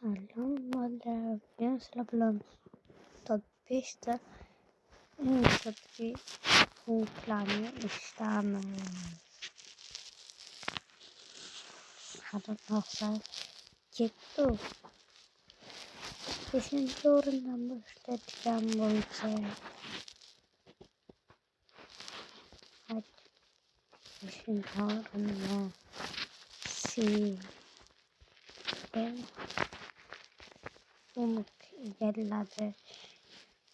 Salom, ben sizlar bilan top 5 ta eng asosiy punktlarni eshitamiz. Qarindoshlar ketdi. 5-chi o'rindan boshlaydigan bo'lsak, 5-chi o'rinni punkt egalladi.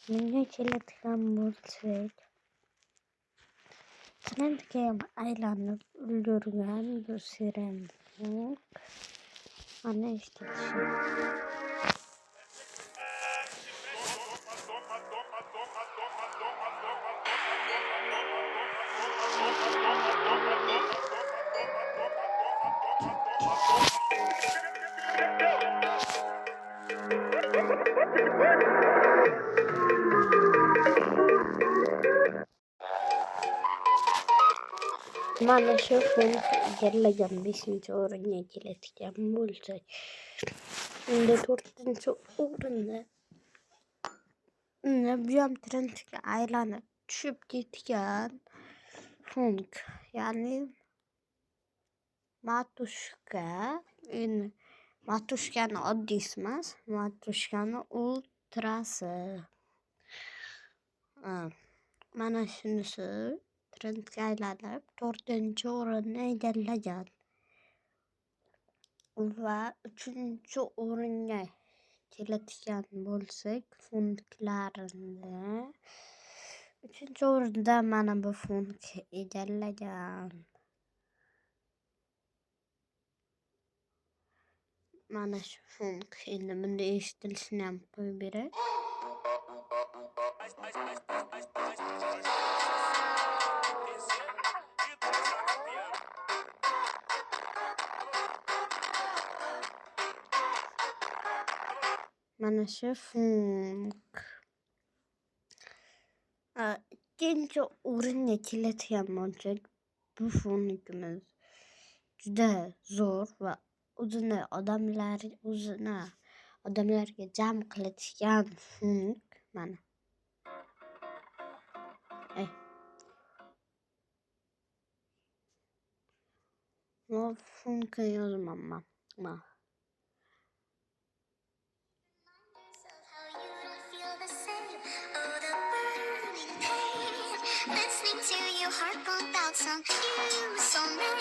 Bunga keladigan bo'lsak, trendga aylanib ulgurgan bu siren punkt ana eshitishim. Mana shu punkt egallagan 5-chi o'ringa keladigan bo'lsak, endi 4-chi o'rinda bu ham trendga aylanib tushib ketgan punkt, ya'ni matushka. Endi matushkani oddiysi emas, matushkani ultrasi. Mana shunisi trendga aylanib 4-chi o'rinni egallagan va 3-chi o'ringa keladigan bo'lsak, punktlarni 3-chi o'rinda mana bu punkt egallagan. Mana shu punkt. Endi bunda eshitilishini ham qo'yib beray. Mana shu punkt. 2-chi o'ringa keladigan bo'lsak, bu punktimiz juda zo'r va o'zini odamlarga jam qiladigan punkt. Mana. Bu punktga yozaman. Listening to your heart pump out some you so mad.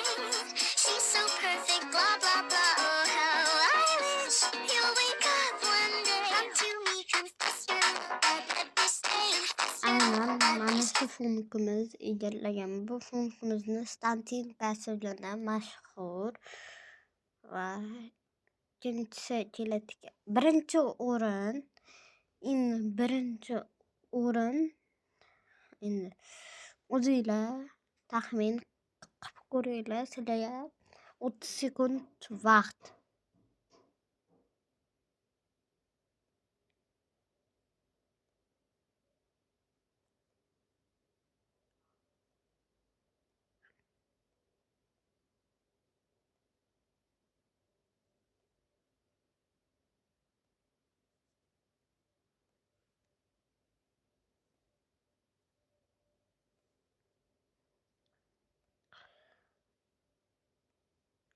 She's so perfect, blah blah blah. Oh how I wish you'll wake up one day. Come to me, confess your love at this stage. Aynan mana shu punktimiz egallagan. Bu punktimizni statistikasi bilan mashhur va ikkinchisi keladigan. Birinchi o'rin. Endi o'zinglar taxmin qilib ko'ringlar. Sizlarga 30 sekund vaqt.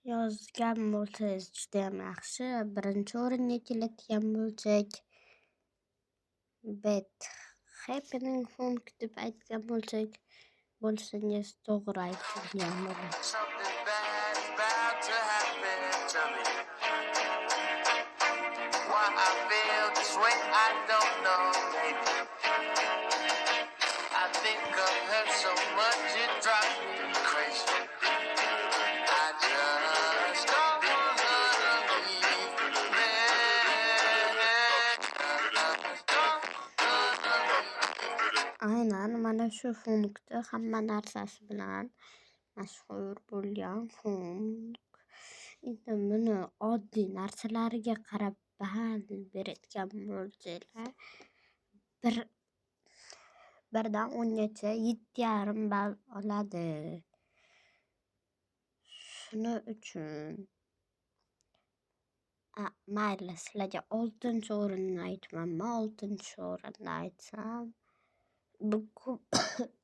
Yozgan bo'lsangiz juda ham yaxshi. Birinchi o'ringa keladigan bo'lsak, bet happening punkt deb aytgan bo'lsangiz to'g'ri aytilgan bo'ladi. Something bad is about to happen to me. Why I feel this way, I don't know, maybe. I think of her so much, it drives me crazy. I just don't wanna leave. Aynan mana shu punktni hamma narsasi bilan mashhur bo'lgan punkt. Endi buni oddiy narsalariga qarab ball beradigan bo'lsanglar, 1dan 10gacha 7,5 ball oladi. Shuning uchun Mayli, sizlarga 6 o'rinni aytmanmi? 6 o'rinni aytsam, bu ko'pchilik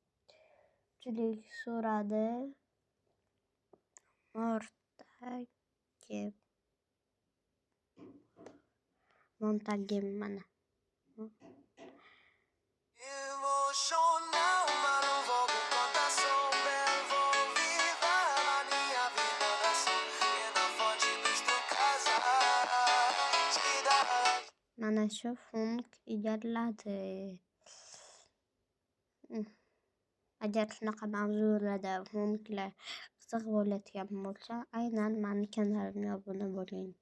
so'radi. Montagem mana. Emocional, mas não vou contar bel, vou viver a minha vida assim. E na fonte dos tu casa, Mana shu funk egalladi. Agar shunaqa mavzularda funklar qiziq bo'layotgan bo'lsa, aynan mani kanalimga obuna bo'ling.